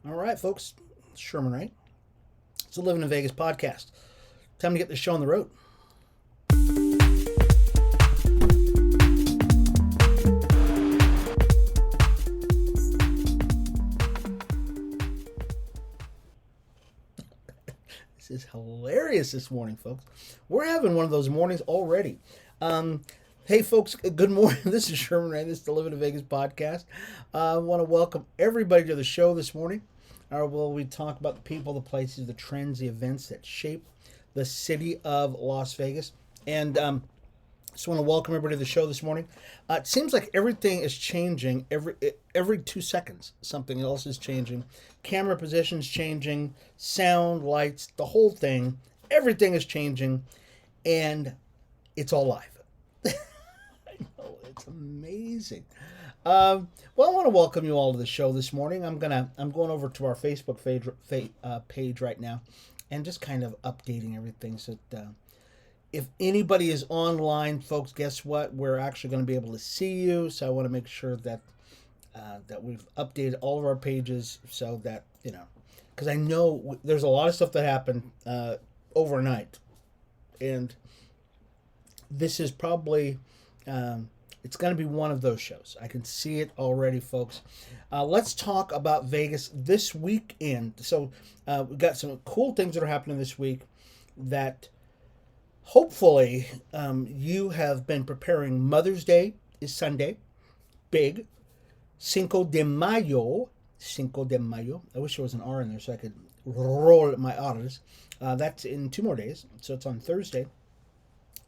All right, folks. Sherman Ray. It's the Livin in Vegas podcast. Time to get this show on the road. This is hilarious this morning, folks. We're having one of those mornings already. Hey, folks, good morning. This is Sherman Ray. This is the Livin in Vegas podcast. I want to welcome everybody to the show this morning. Where we talk about the people, the places, the trends, the events that shape the city of Las Vegas. And just want to welcome everybody to the show this morning. It seems like everything is changing every 2 seconds. Something else is changing. Camera positions changing, sound, lights, the whole thing. Everything is changing, and it's all live. I know, it's amazing. Well, I want to welcome you all to the show this morning. I'm going over to our Facebook page right now, and just kind of updating everything. So that, if anybody is online, folks, guess what? We're actually going to be able to see you. So I want to make sure that that we've updated all of our pages so that because I know there's a lot of stuff that happened overnight, and this is probably. It's going to be one of those shows. I can see it already, folks. Let's talk about Vegas this weekend. So we've got some cool things that are happening this week that hopefully you have been preparing. Mother's Day is Sunday. Big. Cinco de Mayo. Cinco de Mayo. I wish there was an R in there so I could roll my R's. That's in 2 more days. So it's on Thursday.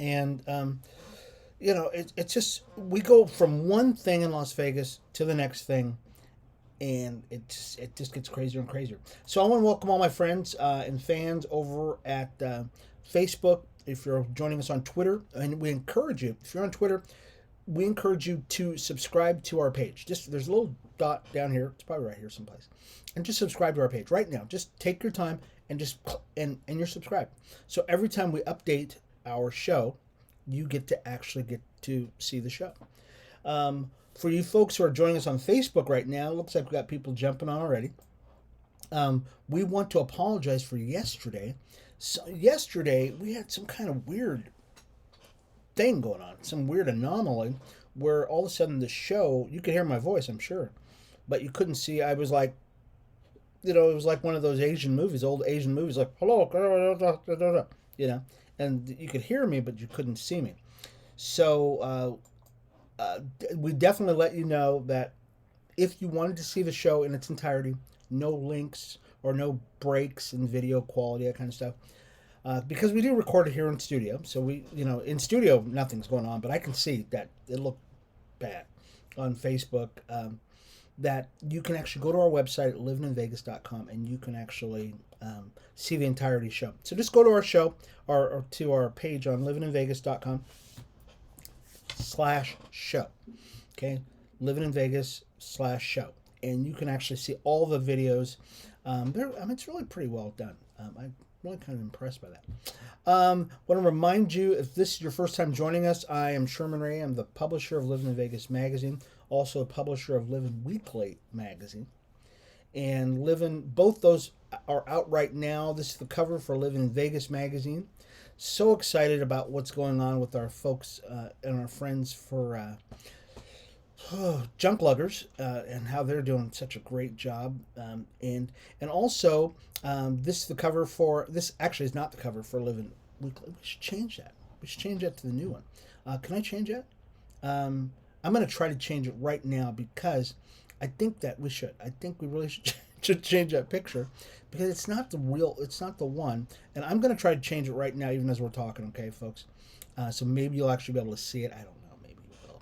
And... it's just, we go from one thing in Las Vegas to the next thing, and it just gets crazier and crazier. So I want to welcome all my friends and fans over at Facebook. If you're joining us on Twitter, and we encourage you, if you're on Twitter, we encourage you to subscribe to our page. Just there's a little dot down here. It's probably right here someplace. And just subscribe to our page right now. Just take your time and and you're subscribed. So every time we update our show, you get to see the show. For you folks who are joining us on Facebook right now, it looks like we've got people jumping on already. We want to apologize for yesterday. So yesterday, we had some kind of weird thing going on, some weird anomaly, where all of a sudden the show, you could hear my voice, I'm sure, but you couldn't see. I was like, it was like one of those Asian movies, old Asian movies, like, hello, and you could hear me, but you couldn't see me. So we definitely let you know that if you wanted to see the show in its entirety, no links or no breaks in video quality, that kind of stuff, because we do record it here in studio. So we, in studio, nothing's going on, but I can see that it looked bad on Facebook. That you can actually go to our website at livininvegas.com and you can actually see the entirety show. So just go to our show or to our page on livininvegas.com/show. Okay, livininvegas/show, and you can actually see all the videos. It's really pretty well done. I'm really kind of impressed by that. Want to remind you, if this is your first time joining us, I am Sherman Ray. I'm the publisher of Livin in Vegas magazine, also a publisher of Livin Weekly magazine. And Livin, both those are out right now. This is the cover for Livin in Vegas magazine. So excited about what's going on with our folks and our friends for Junk Luggers and how they're doing such a great job. And also, this is the cover for, this actually is not the cover for Livin Weekly. We should change that. We should change that to the new one. Can I change that? I'm going to try to change it right now because I think that we should. I think we really should change that picture because it's not the one. And I'm going to try to change it right now even as we're talking, okay, folks? So maybe you'll actually be able to see it. I don't know. Maybe you will.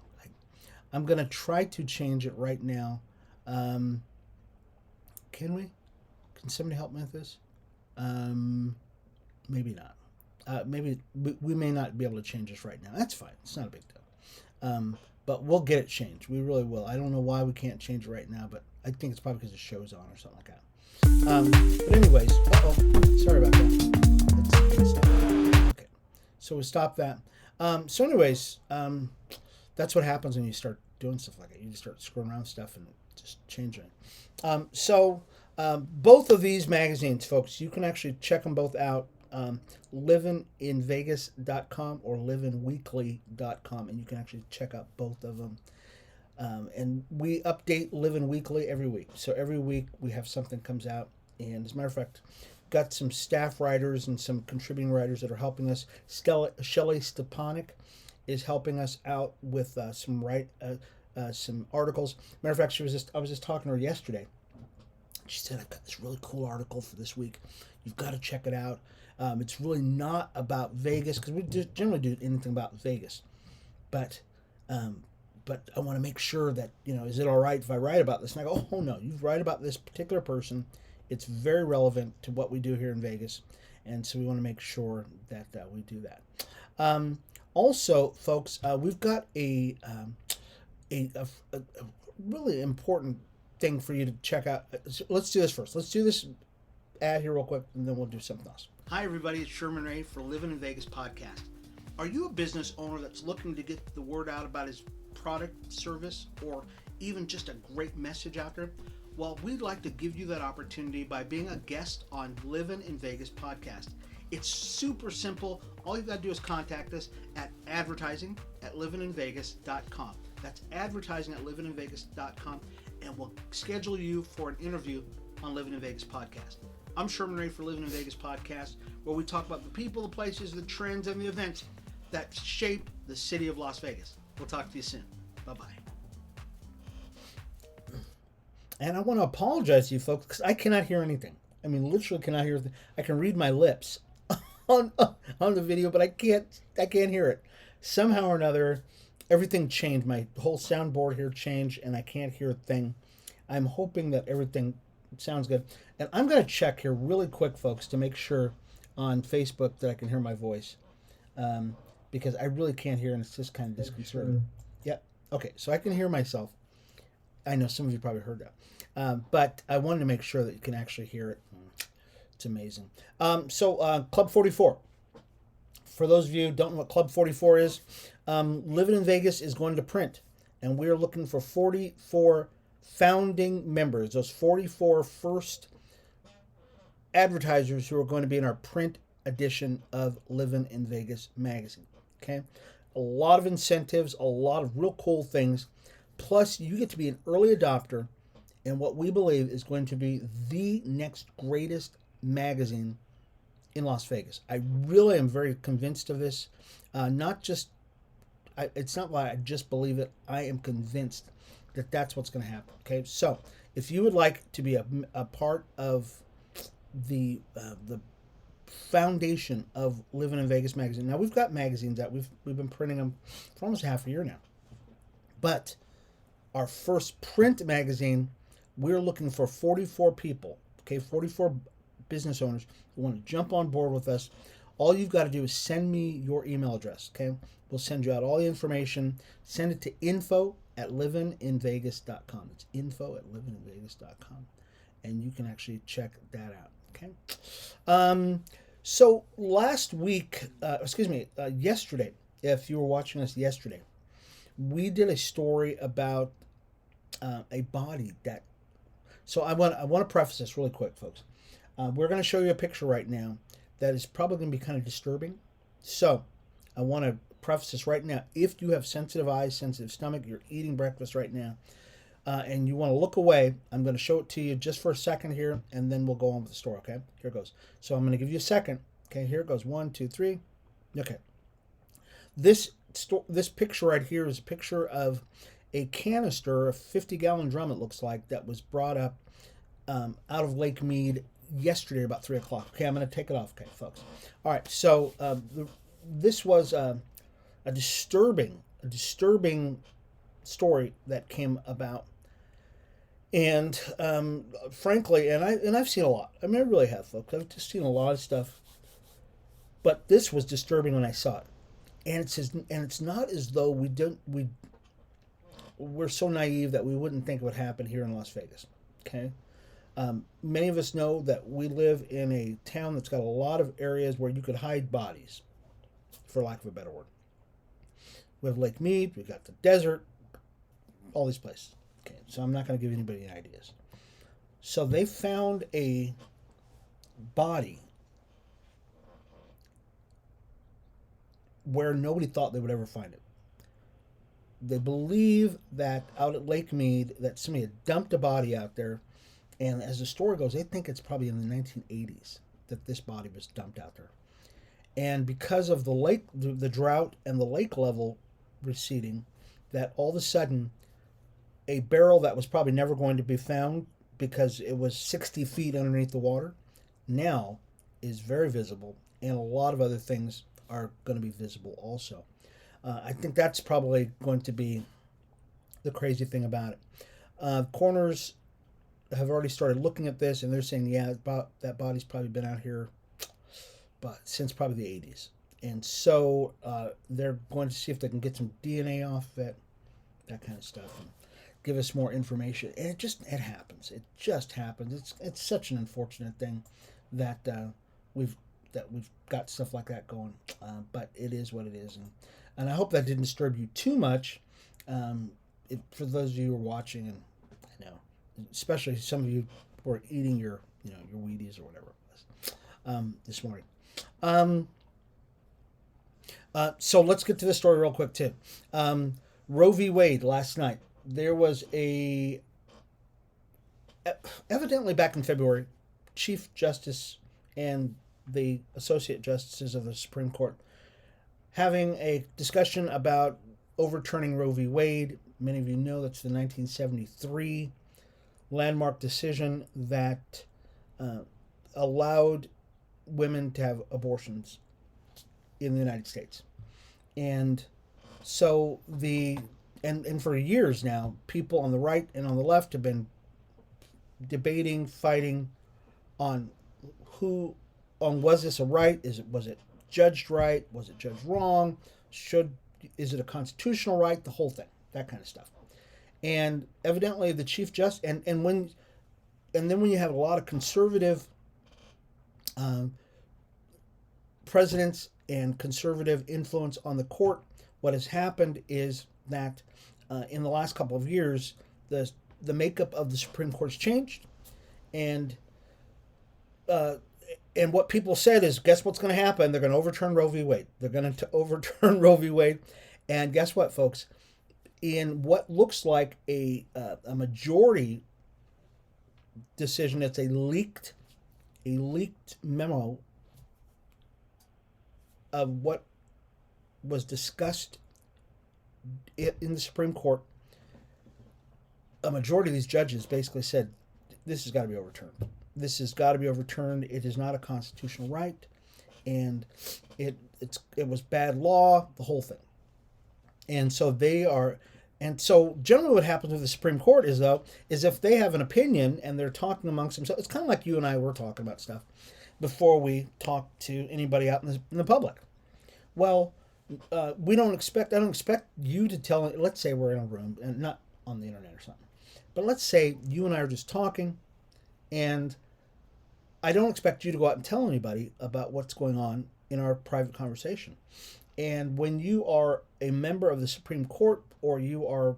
I'm going to try to change it right now. Can we? Can somebody help me with this? Maybe not. Maybe we may not be able to change this right now. That's fine. It's not a big deal. But we'll get it changed. We really will. I don't know why we can't change it right now, but I think it's probably because the show's on or something like that. But anyways, sorry about that. Let's stop. Okay, so we stop that. So anyways, that's what happens when you start doing stuff like that. You just start screwing around with stuff and just changing it. So Both of these magazines, folks, you can actually check them both out. Livininvegas.com or livinweekly.com, and you can actually check out both of them. And we update Livin Weekly every week. So every week we have something comes out. And as a matter of fact, got some staff writers and some contributing writers that are helping us. Shelley Stepanek is helping us out with some articles. Matter of fact, I was just talking to her yesterday. She said, I've got this really cool article for this week. You've got to check it out. It's really not about Vegas, because we generally do anything about Vegas. But I want to make sure that, is it all right if I write about this? And I go, oh no, you write about this particular person. It's very relevant to what we do here in Vegas. And so we want to make sure that we do that. Also, folks, we've got a really important thing for you to check out. So let's do this first. Let's do this ad here real quick, and then we'll do something else. Hi, everybody. It's Sherman Ray for Livin in Vegas podcast. Are you a business owner that's looking to get the word out about his product, service, or even just a great message out there? Well, we'd like to give you that opportunity by being a guest on Livin in Vegas podcast. It's super simple. All you've got to do is contact us at advertising@livininvegas.com. That's advertising@livininvegas.com, and we'll schedule you for an interview on Livin in Vegas podcast. I'm Sherman Ray for Livin in Vegas podcast, where we talk about the people, the places, the trends, and the events that shape the city of Las Vegas. We'll talk to you soon. Bye-bye. And I want to apologize to you folks, because I cannot hear anything. I mean, literally cannot hear. I can read my lips on the video, but I can't hear it. Somehow or another, everything changed. My whole soundboard here changed, and I can't hear a thing. I'm hoping that everything sounds good. And I'm going to check here really quick, folks, to make sure on Facebook that I can hear my voice. Because I really can't hear, and it's just kind of disconcerting. Sure. Yep. Okay, so I can hear myself. I know some of you probably heard that. But I wanted to make sure that you can actually hear it. It's amazing. So Club 44. For those of you who don't know what Club 44 is, Livin in Vegas is going to print. And we're looking for 44 founding members. Those 44 first advertisers who are going to be in our print edition of Livin in Vegas magazine. Okay? A lot of incentives, a lot of real cool things. Plus, you get to be an early adopter in what we believe is going to be the next greatest magazine in Las Vegas. I really am very convinced of this. It's not why I just believe it. I am convinced that that's what's going to happen. Okay, so if you would like to be a part of the foundation of Livin in Vegas magazine. Now, we've got magazines that we've been printing them for almost half a year now. But our first print magazine, we're looking for 44 people, okay, 44 business owners who want to jump on board with us. All you've got to do is send me your email address, okay? We'll send you out all the information. Send it to info@livininvegas.com. It's info@livininvegas.com. And you can actually check that out, okay? So last week, yesterday, if you were watching us yesterday, we did a story about a body that. So I want to preface this really quick, folks. We're going to show you a picture right now that is probably going to be kind of disturbing. So I want to preface this right now. If you have sensitive eyes, sensitive stomach, you're eating breakfast right now, and you want to look away, I'm going to show it to you just for a second here, and then we'll go on with the story. Okay, here it goes. So I'm going to give you a second. Okay, here it goes. 1, 2, 3. Okay. This picture right here is a picture of a canister, a 50-gallon drum, it looks like, that was brought up out of Lake Mead yesterday about 3 o'clock. Okay, I'm going to take it off, okay, folks. All right, so this was a disturbing story that came about. And frankly, and I've seen a lot. I mean, I really have, folks. I've just seen a lot of stuff. But this was disturbing when I saw it. And it's not as though we're so naive that we wouldn't think it would happen here in Las Vegas. Okay, many of us know that we live in a town that's got a lot of areas where you could hide bodies, for lack of a better word. We have Lake Mead, we've got the desert, all these places. Okay, so I'm not going to give anybody any ideas. So they found a body where nobody thought they would ever find it. They believe that out at Lake Mead that somebody had dumped a body out there, and as the story goes, they think it's probably in the 1980s that this body was dumped out there. And because of the lake, the drought and the lake level receding, that all of a sudden a barrel that was probably never going to be found because it was 60 feet underneath the water now is very visible, and a lot of other things are going to be visible also. I think that's probably going to be the crazy thing about it. Coroners have already started looking at this, and they're saying, yeah, that body's probably been out here since probably the 80s. And so they're going to see if they can get some DNA off that kind of stuff, and give us more information. And it happens. It just happens. It's such an unfortunate thing that we've got stuff like that going. But it is what it is, and I hope that didn't disturb you too much. For those of you who are watching, and I know, especially some of you who are eating your Wheaties or whatever it was this morning. So let's get to this story real quick too. Roe v. Wade last night. There was evidently back in February, Chief Justice and the Associate Justices of the Supreme Court having a discussion about overturning Roe v. Wade. Many of you know that's the 1973 landmark decision that allowed women to have abortions in the United States. And so and for years now, people on the right and on the left have been debating, fighting on was this a right? Was it judged right? Was it judged wrong? Is it a constitutional right? The whole thing, that kind of stuff. And evidently the Chief Justice, and then when you have a lot of conservative presidents and conservative influence on the court, what has happened is that in the last couple of years, the makeup of the Supreme Court has changed, and what people said is, guess what's going to happen? They're going to overturn Roe v. Wade. They're going to overturn Roe v. Wade, and guess what, folks? In what looks like a majority decision, it's a leaked memo of what was discussed in the Supreme Court. A majority of these judges basically said, this has got to be overturned. This has got to be overturned. It is not a constitutional right, and it was bad law, the whole thing. And so generally what happens with the Supreme Court is if they have an opinion and they're talking amongst themselves, it's kind of like you and I were talking about stuff before we talk to anybody out in the public. Well, I don't expect you to tell, let's say we're in a room, and not on the internet or something, but let's say you and I are just talking, and I don't expect you to go out and tell anybody about what's going on in our private conversation. And when you are a member of the Supreme Court, or you are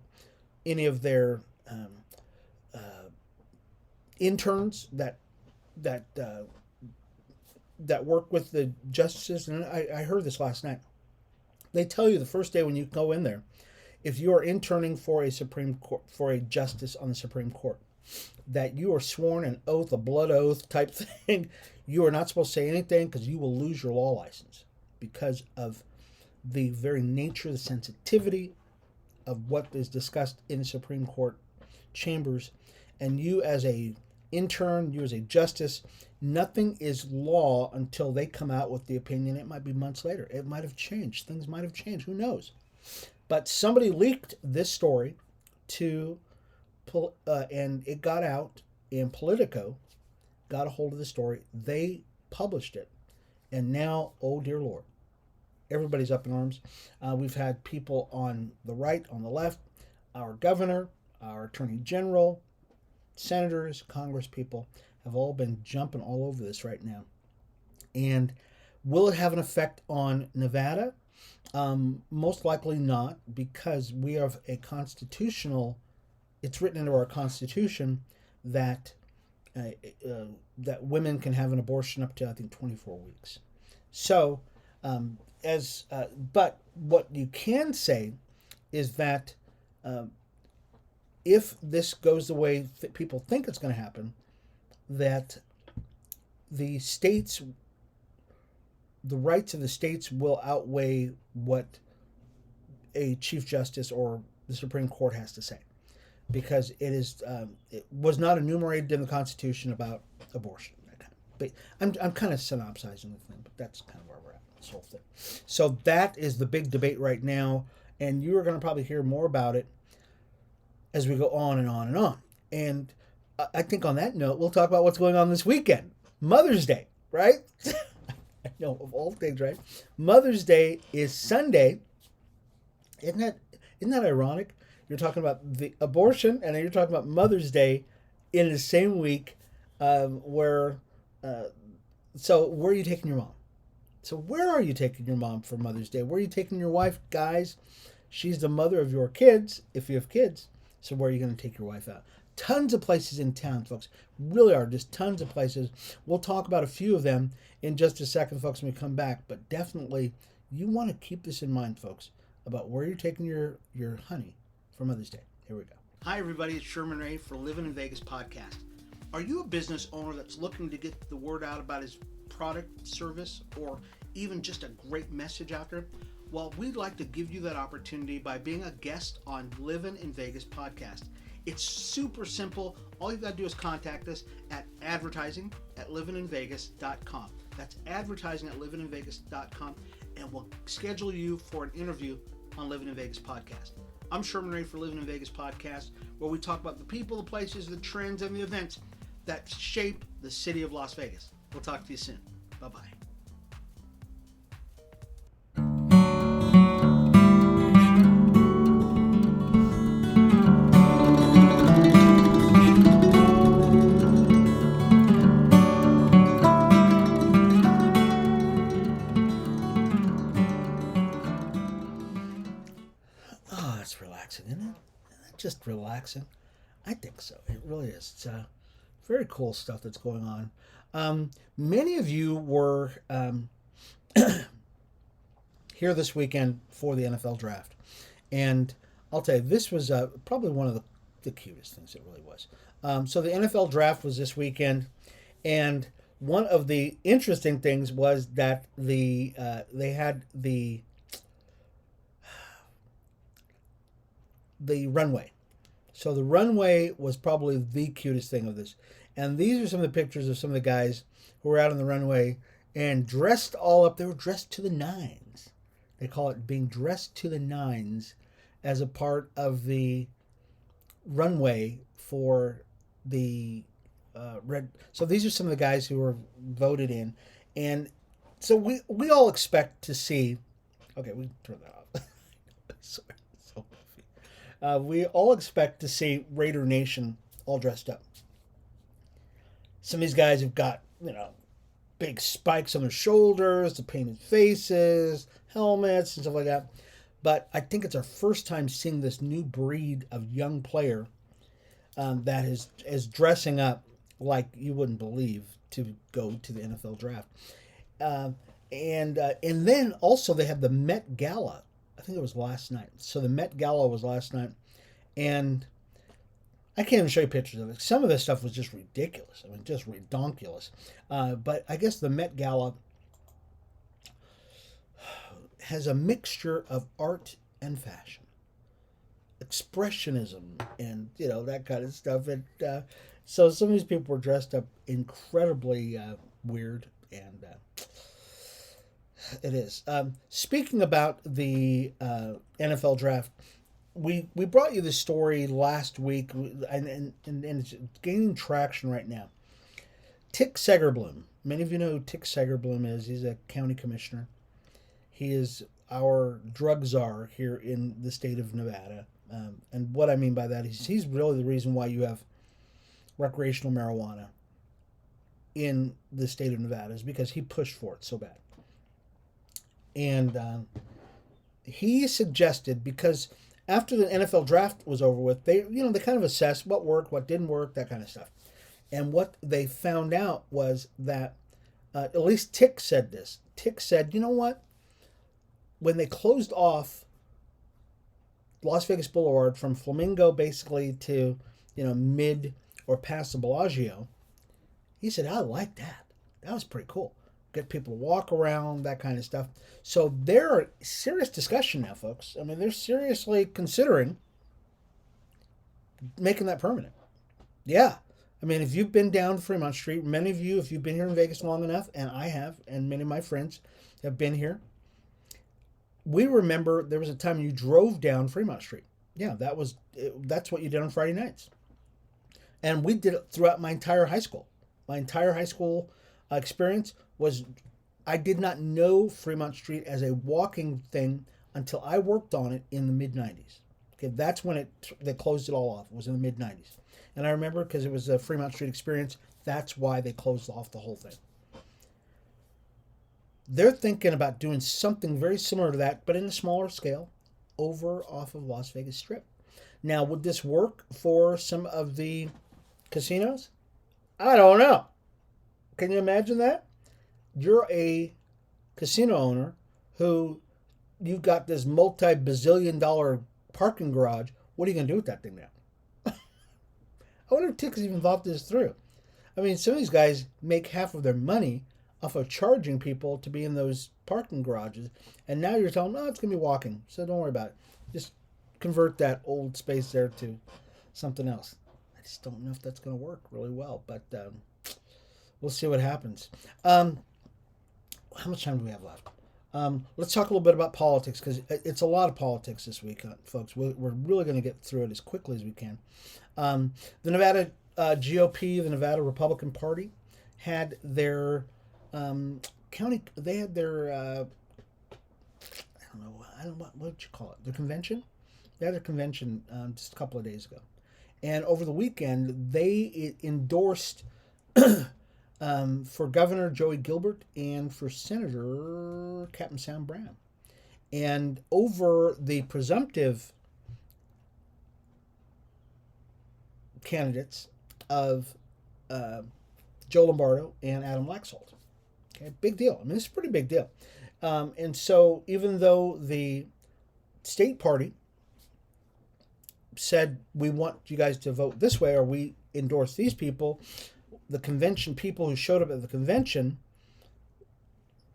any of their interns that work with the justices, and I heard this last night. They tell you the first day when you go in there, if you are interning for a Supreme Court, for a justice on the Supreme Court, that you are sworn an oath, a blood oath type thing. You are not supposed to say anything because you will lose your law license because of the very nature, the sensitivity of what is discussed in the Supreme Court chambers. And you as a intern, you as a justice, nothing is law until they come out with the opinion. It might be months later. It might have changed. Things might have changed. Who knows? But somebody leaked this story and it got out, and Politico got a hold of the story. They published it. And now, oh dear Lord, everybody's up in arms. We've had people on the right, on the left, our governor, our attorney general, senators, Congress people have all been jumping all over this right now. And will it have an effect on Nevada? Most likely not, because we have a constitutional, it's written into our Constitution that that women can have an abortion up to, I think, 24 weeks. So, but what you can say is that if this goes the way that people think it's going to happen, that the states, the rights of the states will outweigh what a Chief Justice or the Supreme Court has to say, because it was not enumerated in the Constitution about abortion. But I'm kind of synopsizing the thing, but that's kind of where we're at this whole thing. So that is the big debate right now, and you are going to probably hear more about it as we go on and on and on. And I think on that note, we'll talk about what's going on this weekend. Mother's Day, right? I know, of all things, right? Mother's Day is Sunday. Isn't that ironic? You're talking about the abortion, and then you're talking about Mother's Day in the same week, so where are you taking your mom? So where are you taking your mom for Mother's Day? Where are you taking your wife, guys? She's the mother of your kids, if you have kids. So where are you going to take your wife out? Tons of places in town, folks. Really are just tons of places. We'll talk about a few of them in just a second, folks, when we come back. But definitely, you want to keep this in mind, folks, about where you're taking your honey for Mother's Day. Here we go. Hi, everybody. It's Sherman Ray for Livin in Vegas podcast. Are you a business owner that's looking to get the word out about his product, service, or even just a great message out there? Well, we'd like to give you that opportunity by being a guest on Livin in Vegas podcast. It's super simple. All you've got to do is contact us at advertising@livininvegas.com. That's advertising@livininvegas.com, and we'll schedule you for an interview on Livin in Vegas podcast. I'm Sherman Ray for Livin in Vegas podcast, where we talk about the people, the places, the trends, and the events that shape the city of Las Vegas. We'll talk to you soon. Bye-bye. Oh, it's relaxing, isn't it? Just relaxing. I think so. It really is. It's very cool stuff that's going on. Many of you were here this weekend for the NFL draft. And I'll tell you, this was probably one of the cutest things. It really was. So the NFL draft was this weekend. And one of the interesting things was that they had the runway. So the runway was probably the cutest thing of this. And these are some of the pictures of some of the guys who were out on the runway and dressed all up. They were dressed to the nines. They call it being dressed to the nines as a part of the runway for the red. So these are some of the guys who were voted in. And so we all expect to see. Okay, we can turn that off. Sorry. We all expect to see Raider Nation all dressed up. Some of these guys have got, big spikes on their shoulders, the painted faces, helmets, and stuff like that. But I think it's our first time seeing this new breed of young player that is dressing up like you wouldn't believe to go to the NFL draft. And then also they have the Met Gala. I think it was last night. So the Met Gala was last night. And I can't even show you pictures of it. Some of this stuff was just ridiculous. I mean, just redonkulous. But I guess the Met Gala has a mixture of art and fashion. Expressionism and, that kind of stuff. And so some of these people were dressed up incredibly weird. And it is. Speaking about the NFL draft, we brought you this story last week, and it's gaining traction right now. Tick Segerblom. Many of you know who Tick Segerblom is. He's a county commissioner. He is our drug czar here in the state of Nevada. And what I mean by that is he's really the reason why you have recreational marijuana in the state of Nevada, is because he pushed for it so bad. And he suggested, because after the NFL draft was over with, they kind of assessed what worked, what didn't work, that kind of stuff. And what they found out was that, at least Tick said this. Tick said, you know what? When they closed off Las Vegas Boulevard from Flamingo basically to, mid or past the Bellagio, he said, I like that. That was pretty cool. Get people to walk around, that kind of stuff. So they're serious discussion now, folks. I mean, they're seriously considering making that permanent. Yeah. I mean, if you've been down Fremont Street, many of you, if you've been here in Vegas long enough, and I have, and many of my friends have been here, we remember there was a time you drove down Fremont Street. Yeah, that's what you did on Friday nights. And we did it throughout my entire high school. My entire high school experience was, I did not know Fremont Street as a walking thing until I worked on it in the mid-90s. Okay, that's when they closed it all off. It was in the mid-90s. And I remember because it was a Fremont Street experience, that's why they closed off the whole thing. They're thinking about doing something very similar to that, but in a smaller scale, over off of Las Vegas Strip. Now, would this work for some of the casinos? I don't know. Can you imagine that? You're a casino owner who you've got this multi-bazillion-dollar parking garage. What are you going to do with that thing now? I wonder if Tick's even thought this through. I mean, some of these guys make half of their money off of charging people to be in those parking garages. And now you're telling them, it's going to be walking. So don't worry about it. Just convert that old space there to something else. I just don't know if that's going to work really well. But we'll see what happens. How much time do we have left? Let's talk a little bit about politics, because it's a lot of politics this week, folks. We're really going to get through it as quickly as we can. The Nevada GOP, the Nevada Republican Party, had their they had their I don't know what would you call it, their convention. They had their convention just a couple of days ago, and over the weekend they endorsed for Governor Joey Gilbert and for Senator Captain Sam Brown, and over the presumptive candidates of Joe Lombardo and Adam Laxalt. Okay, big deal. I mean, it's a pretty big deal. And so even though the state party said, we want you guys to vote this way or we endorse these people, the convention people who showed up at the convention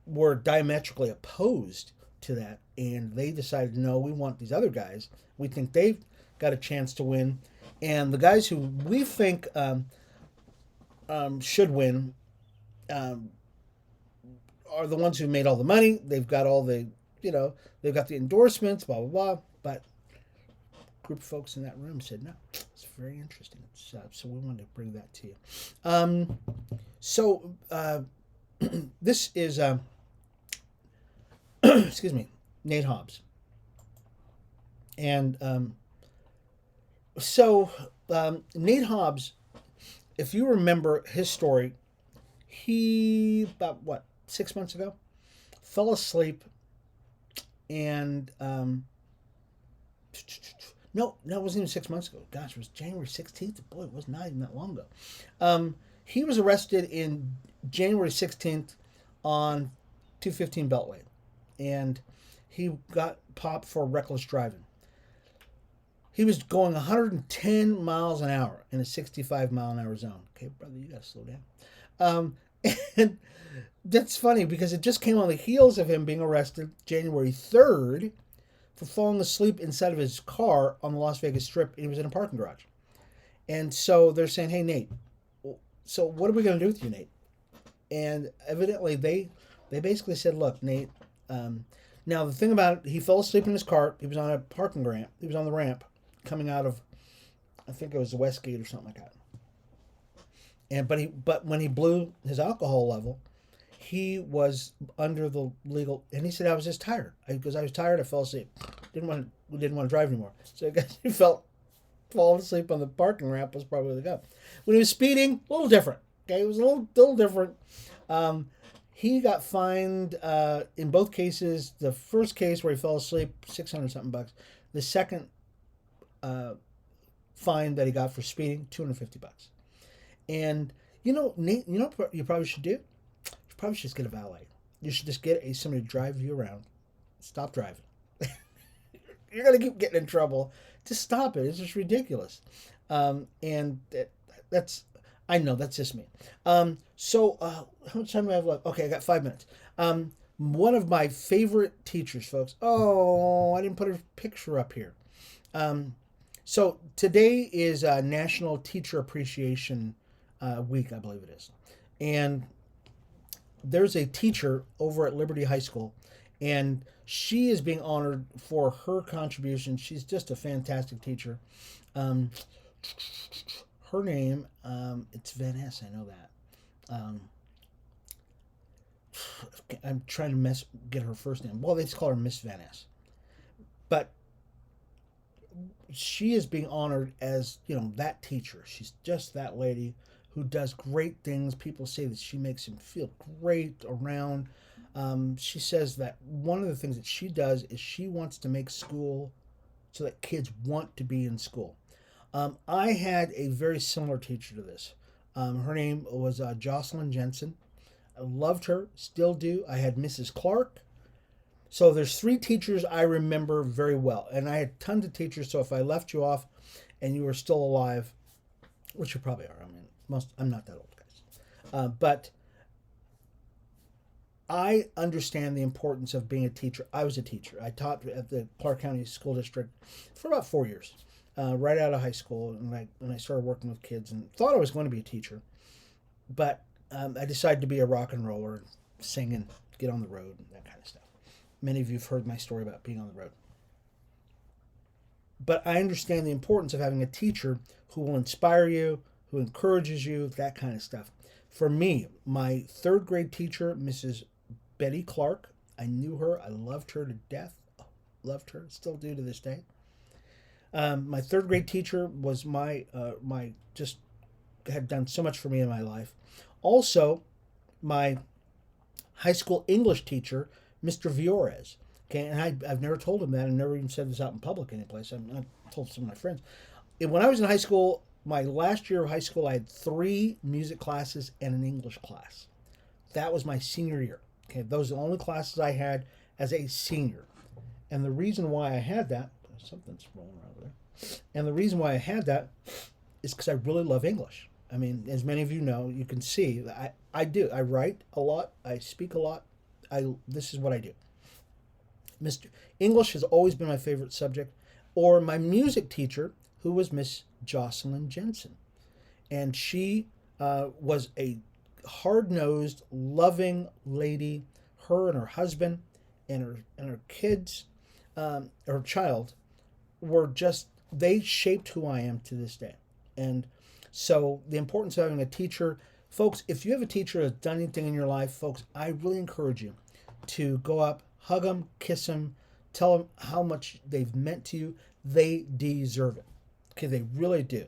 were diametrically opposed to that. And they decided, no, we want these other guys. We think they've got a chance to win. And the guys who we think should win are the ones who made all the money. They've got all the, they've got the endorsements, blah, blah, blah. But a group of folks in that room said, no, it's very interesting. So we wanted to bring that to you. This is, excuse me, Nate Hobbs. And Nate Hobbs, if you remember his story, he, about 6 months ago, fell asleep and, no, it wasn't even 6 months ago. Gosh, it was January 16th. Boy, it was not even that long ago. He was arrested in January 16th on 215 Beltway, and he got popped for reckless driving. He was going 110 miles an hour in a 65 mile an hour zone. Okay, brother, you got to slow down. And that's funny because it just came on the heels of him being arrested January 3rd for falling asleep inside of his car on the Las Vegas Strip. He was in a parking garage. And so they're saying, hey, Nate, so what are we going to do with you, Nate? And evidently they basically said, look, Nate, now the thing about it, he fell asleep in his car. He was on a parking ramp. He was on the ramp coming out of, I think it was the Westgate or something like that. And but when he blew his alcohol level, he was under the legal, and he said, I was just tired. Because I was tired, I fell asleep. Didn't want to drive anymore. So I guess he felt falling asleep on the parking ramp was probably the go. When he was speeding, a little different. Okay, it was a little different. He got fined in both cases. The first case where he fell asleep, $600 something bucks. The second fine that he got for speeding, $250 bucks. And Nate, what you probably should do? You probably should just get a valet. You should just get somebody to drive you around. Stop driving. You're gonna keep getting in trouble. Just stop it. It's just ridiculous. And that's I know that's just me. How much time do I have left? Okay, I got 5 minutes. One of my favorite teachers, folks. Oh, I didn't put her picture up here. So today is National Teacher Appreciation Week, I believe it is, and there's a teacher over at Liberty High School, and she is being honored for her contribution. She's just a fantastic teacher. Her name, it's Vanessa, I know that. I'm trying to get her first name. Well, they just call her Miss Vanessa. But she is being honored as, that teacher. She's just that lady who does great things. People say that she makes them feel great around. She says that one of the things that she does is she wants to make school so that kids want to be in school. I had a very similar teacher to this. Her name was Jocelyn Jensen. I loved her, still do. I had Mrs. Clark. So there's 3 teachers I remember very well. And I had tons of teachers, so if I left you off and you were still alive, which you probably are. I mean, I'm not that old, guys. But I understand the importance of being a teacher. I was a teacher. I taught at the Clark County School District for about 4 years, right out of high school. And I started working with kids and thought I was going to be a teacher. But I decided to be a rock and roller and sing and get on the road and that kind of stuff. Many of you have heard my story about being on the road. But I understand the importance of having a teacher who will inspire you, who encourages you, that kind of stuff. For me, my 3rd grade teacher, Mrs. Betty Clark, I knew her. I loved her to death. Loved her. Still do to this day. My 3rd grade teacher was my just had done so much for me in my life. Also, my high school English teacher, Mr. Viores. Okay, and I've never told him that. I never even said this out in public anyplace. I told some of my friends. When I was in high school, my last year of high school, I had 3 music classes and an English class. That was my senior year. Okay, those are the only classes I had as a senior. And the reason why I had that, something's rolling around over there. And the reason why I had that is because I really love English. I mean, as many of you know, you can see, I do. I write a lot. I speak a lot. This is what I do. English has always been my favorite subject. Or my music teacher, who was Miss Jocelyn Jensen. And she was a hard-nosed, loving lady. Her and her husband and her kids, her child, were just, they shaped who I am to this day. And so the importance of having a teacher, folks, if you have a teacher that's done anything in your life, folks, I really encourage you to go up, hug them, kiss them, tell them how much they've meant to you. They deserve it. Okay, they really do.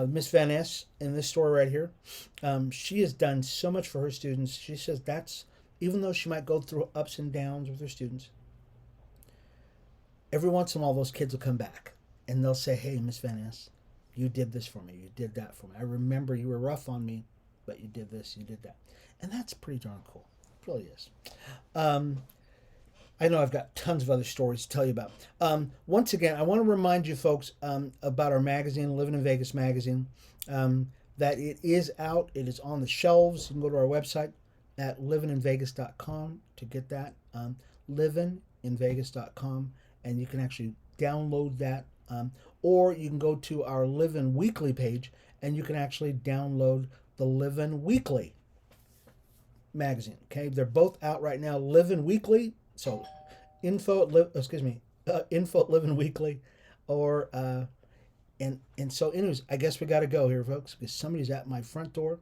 Miss Van Ness, in this story right here, she has done so much for her students. She says even though she might go through ups and downs with her students, every once in a while those kids will come back and they'll say, hey, Miss Van Ness, you did this for me. You did that for me. I remember you were rough on me, but you did this, you did that. And that's pretty darn cool. It really is. I know I've got tons of other stories to tell you about. Once again, I want to remind you folks about our magazine, Livin in Vegas magazine, that it is out. It is on the shelves. You can go to our website at livininvegas.com to get that. Livininvegas.com, and you can actually download that. Or you can go to our Livin Weekly page, and you can actually download the Livin Weekly magazine. Okay, they're both out right now. Livin Weekly. So, info at Livin Weekly, or and so anyways, I guess we got to go here, folks, because somebody's at my front door.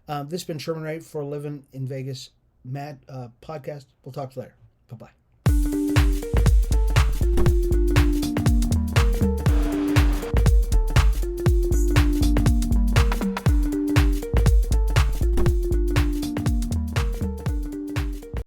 This has been Sherman Ray for Livin in Vegas podcast. We'll talk to you later. Bye bye.